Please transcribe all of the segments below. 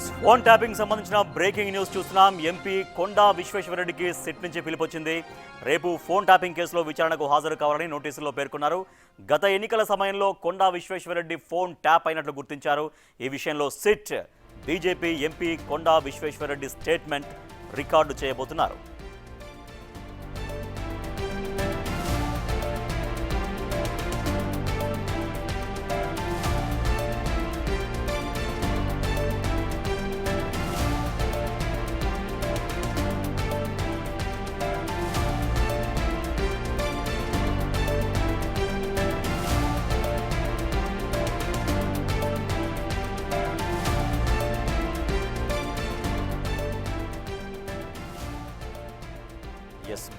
Phone tapping సంబంధించిన breaking news చూస్తున్నాం. MP కొండా విశ్వేశ్వరరెడ్డికి SIT నుంచి పిలుపొచ్చింది. రేపు ఫోన్ ట్యాపింగ్ కేసులో విచారణకు హాజరు కావాలని నోటీసుల్లో పేర్కొన్నారు. గత ఎన్నికల సమయంలో కొండా విశ్వేశ్వరరెడ్డి ఫోన్ ట్యాప్ అయినట్లు గుర్తించారు. ఈ విషయంలో సిట్ బీజేపీ ఎంపీ కొండా విశ్వేశ్వరరెడ్డి స్టేట్మెంట్ రికార్డు చేయబోతున్నారు.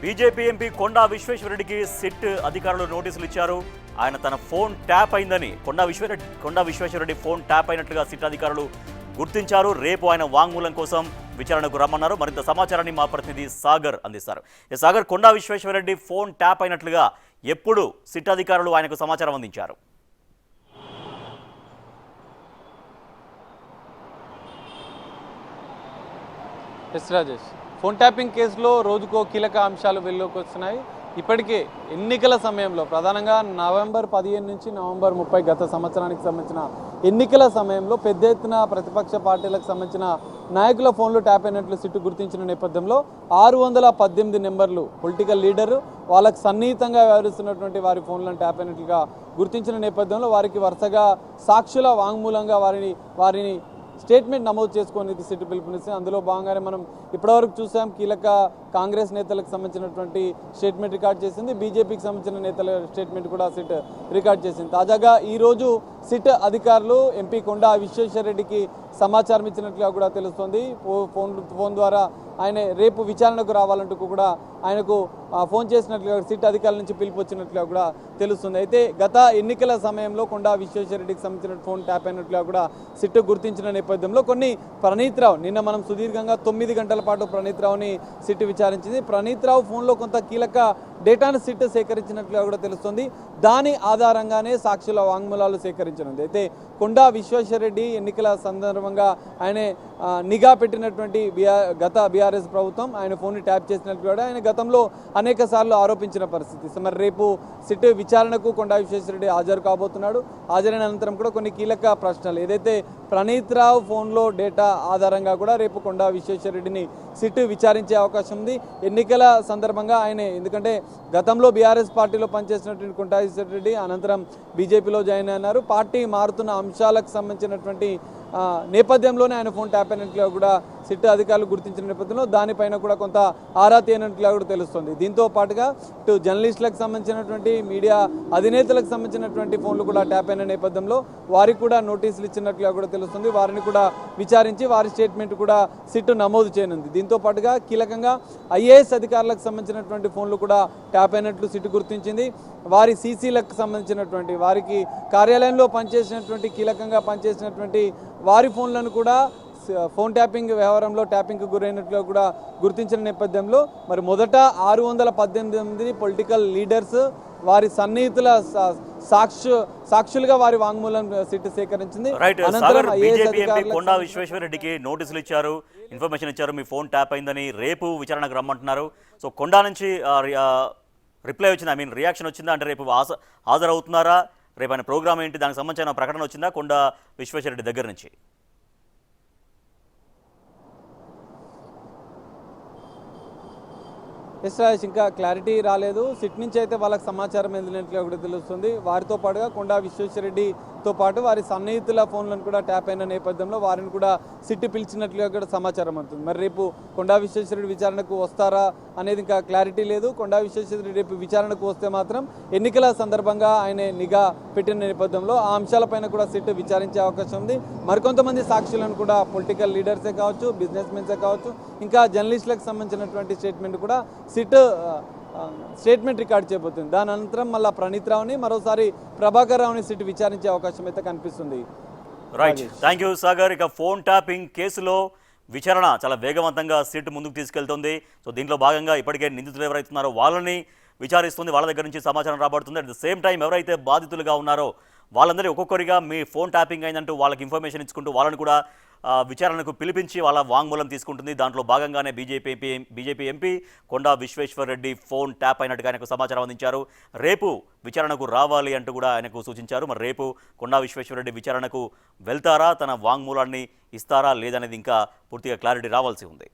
బీజేపీ ఎంపీ కొండా విశ్వేశ్వరరెడ్డికి సిట్ అధికారులు నోటీసులు ఇచ్చారు. ఆయన తన ఫోన్ ట్యాప్ అయిందని కొండా విశ్వేశ్వరరెడ్డి ఫోన్ ట్యాప్ అయినట్లుగా సిట్ అధికారులు గుర్తించారు. రేపు ఆయన వాంగ్మూలం కోసం విచారణకు రమ్మన్నారు. మరింత సమాచారాన్ని మా ప్రతినిధి సాగర్ అందిస్తారు. సాగర్, కొండా విశ్వేశ్వరరెడ్డి ఫోన్ ట్యాప్ అయినట్లుగా ఎప్పుడు సిట్ అధికారులు ఆయనకు సమాచారం అందించారు? రాజేష్, ఫోన్ ట్యాపింగ్ కేసులో రోజుకో కీలక అంశాలు వెలుగులోకి వస్తున్నాయి. ఇప్పటికే ఎన్నికల సమయంలో ప్రధానంగా నవంబర్ 15 నుంచి నవంబర్ 30 గత సంవత్సరానికి సంబంధించిన ఎన్నికల సమయంలో పెద్ద ఎత్తున ప్రతిపక్ష పార్టీలకు సంబంధించిన నాయకుల ఫోన్లు ట్యాప్ అయినట్లు సిట్టు గుర్తించిన నేపథ్యంలో 618 నెంబర్లు పొలిటికల్ లీడరు వాళ్ళకు సన్నిహితంగా వ్యవహరిస్తున్నటువంటి వారి ఫోన్లను ట్యాప్ అయినట్లుగా గుర్తించిన నేపథ్యంలో వారికి వరుసగా సాక్షుల వాంగ్మూలంగా వారిని స్టేట్మెంట్ నమోదు చేసుకొని సిట్ పిలుపునిస్తుంది. అందులో భాగంగానే మనం ఇప్పటివరకు చూసాం, కీలక కాంగ్రెస్ నేతలకు సంబంధించినటువంటి స్టేట్మెంట్ రికార్డ్ చేసింది. బీజేపీకి సంబంధించిన నేతల స్టేట్మెంట్ కూడా సిట్ రికార్డ్ చేసింది. తాజాగా ఈరోజు సిట్ అధికారులు ఎంపీ కొండా విశ్వేశ్వరరెడ్డికి సమాచారం ఇచ్చినట్లుగా కూడా తెలుస్తోంది. ఫోన్ ద్వారా ఆయన రేపు విచారణకు రావాలంటూ కూడా ఆయనకు ఫోన్ చేసినట్లుగా సిట్ అధికారుల నుంచి పిలుపు వచ్చినట్లుగా కూడా తెలుస్తుంది. అయితే గత ఎన్నికల సమయంలో కొండా విశ్వేశ్వరరెడ్డికి సంబంధించిన ఫోన్ ట్యాప్ అయినట్లుగా కూడా సిట్ గుర్తించిన నేపథ్యంలో ప్రణీత్ రావు నిన్న మనం సుదీర్ఘంగా 9 గంటల పాటు ప్రణీత్ రావుని సిట్ విచారించింది. ప్రణీత్ రావు ఫోన్లో కొంత కీలక డేటాను సిట్ సేకరించినట్లుగా కూడా తెలుస్తుంది. దాని ఆధారంగానే సాక్షుల వాంగ్మూలాలు సేకరించనుంది. అయితే కొండా విశ్వేశ్వరరెడ్డి ఎన్నికల సందర్భంగా ఆయన నిఘా పెట్టినటువంటి గత బీఆర్ఎస్ ప్రభుత్వం ఆయన ఫోన్ని ట్యాప్ చేసినట్లు కూడా ఆయన గతంలో అనేక సార్లు ఆరోపించిన పరిస్థితి. మరి రేపు సిట్ విచారణకు కొండా విశ్వేశ్వరరెడ్డి హాజరు కాబోతున్నాడు. హాజరైన అనంతరం కూడా కొన్ని కీలక ప్రశ్నలు ఏదైతే ప్రణీత్ రావు ఫోన్లో డేటా ఆధారంగా కూడా రేపు కొండా విశ్వేశ్వరరెడ్డిని సిట్ విచారించే అవకాశం ఉంది. ఎన్నికల సందర్భంగా ఆయన ఎందుకంటే గతంలో బీఆర్ఎస్ పార్టీలో పనిచేసినటువంటి కొండా విశ్వేశ్వరరెడ్డి అనంతరం బీజేపీలో జాయిన్ అయినారు. పార్టీ మారుతున్న అంశాలకు సంబంధించినటువంటి నేపథ్యంలోనే ఆయన ఫోన్ ట్యాప్ అయినట్లుగా కూడా సిట్ అధికారులు గుర్తించిన నేపథ్యంలో దానిపైన కూడా కొంత ఆరా తీయనట్లుగా కూడా తెలుస్తుంది. దీంతో పాటుగా ఇటు జర్నలిస్టులకు సంబంధించినటువంటి మీడియా అధినేతలకు సంబంధించినటువంటి ఫోన్లు కూడా ట్యాప్ అయిన నేపథ్యంలో వారికి కూడా నోటీసులు ఇచ్చినట్లుగా కూడా తెలుస్తుంది. వారిని కూడా విచారించి వారి స్టేట్మెంట్ కూడా సిట్ నమోదు చేయనుంది. దీంతో పాటుగా కీలకంగా ఐఏఎస్ అధికారులకు సంబంధించినటువంటి ఫోన్లు కూడా ట్యాప్ అయినట్లు సిట్ గుర్తించింది. వారి సీసీలకు సంబంధించినటువంటి వారికి కార్యాలయంలో పనిచేసినటువంటి కీలకంగా పనిచేసినటువంటి వారి ఫోన్లను కూడా ఫోన్ ట్యాపింగ్ వ్యవహారంలో ట్యాపింగ్కు గురైనట్లు కూడా గుర్తించిన నేపథ్యంలో మరి మొదట 618 పొలిటికల్ లీడర్స్ వారి సన్నిహితుల సాక్షులుగా వారి వాంగ్మూలం సిట్ సేకరించింది. కొండా విశ్వేశ్వరరెడ్డికి నోటీసులు ఇచ్చారు, ఇన్ఫర్మేషన్ ఇచ్చారు, మీ ఫోన్ ట్యాప్ అయిందని రేపు విచారణకు రమ్మంటున్నారు. సో కొండా నుంచి రిప్లై వచ్చిందా, రియాక్షన్ వచ్చిందా? అంటే రేపు హాజరవుతున్నారా? రేపు ఆయన ప్రోగ్రామ్ ఏంటి, దానికి సంబంధించిన ప్రకటన వచ్చిందా కొండా విశ్వేశ్వరరెడ్డి దగ్గర నుంచి? రాజేష్, ఇంకా క్లారిటీ రాలేదు. సిట్ నుంచి అయితే వాళ్ళకి సమాచారం అందినట్లుగా కూడా తెలుస్తుంది. వారితో పాటుగా కొండా విశ్వేశ్వరరెడ్డితో పాటు వారి సన్నిహితుల ఫోన్లను కూడా ట్యాప్ అయిన నేపథ్యంలో వారిని కూడా సిట్ పిలిచినట్లుగా కూడా సమాచారం అందుతుంది. మరి రేపు కొండా విశ్వేశ్వరరెడ్డి విచారణకు వస్తారా అనేది ఇంకా క్లారిటీ లేదు. కొండా విశ్వేశ్వరరెడ్డి రేపు విచారణకు వస్తే మాత్రం ఎన్నికల సందర్భంగా ఆయన నిఘా పెట్టిన నేపథ్యంలో ఆ అంశాలపైన కూడా సిట్ విచారించే అవకాశం ఉంది. మరికొంతమంది సాక్షులను కూడా పొలిటికల్ లీడర్సే కావచ్చు, బిజినెస్ మెన్సే కావచ్చు, ఇంకా జర్నలిస్టులకు సంబంధించినటువంటి స్టేట్మెంట్ కూడా సిట్ స్టేట్మెంట్ రికార్డ్ చేయబోతుంది. దాని అనంతరం మళ్ళీ ప్రణీత్ రావుని మరోసారి ప్రభాకర్ రావుని సిట్ విచారించే అవకాశం అయితే కనిపిస్తుంది. Right, thank you Sagar. ఇక ఫోన్ ట్యాపింగ్ కేసులో విచారణ చాలా వేగవంతంగా సిట్ ముందుకు తీసుకెళ్తుంది. సో దీంట్లో భాగంగా ఇప్పటికే నిందితులు ఎవరైతున్నారో వాళ్ళని విచారిస్తుంది, వాళ్ళ దగ్గర నుంచి సమాచారం రాబడుతుంది. అట్ ద సేమ్ టైం ఎవరైతే బాధితులుగా ఉన్నారో వాళ్ళందరూ ఒక్కొక్కరిగా మీ ఫోన్ ట్యాపింగ్ అయిందంటూ వాళ్ళకి ఇన్ఫర్మేషన్ ఇచ్చుకుంటూ వాళ్ళని కూడా విచారణకు పిలిపించి వాళ్ళ వాంగ్మూలం తీసుకుంటుంది. దాంట్లో భాగంగానే బీజేపీ ఎంపీ కొండా విశ్వేశ్వర్ రెడ్డి ఫోన్ ట్యాప్ అయినట్టుగా ఆయనకు సమాచారం అందించారు. రేపు విచారణకు రావాలి అంటూ కూడా ఆయనకు సూచించారు. మరి రేపు కొండా విశ్వేశ్వర్ రెడ్డి విచారణకు వెళ్తారా, తన వాంగ్మూలాన్ని ఇస్తారా లేదనేది ఇంకా పూర్తిగా క్లారిటీ రావాల్సి ఉంది.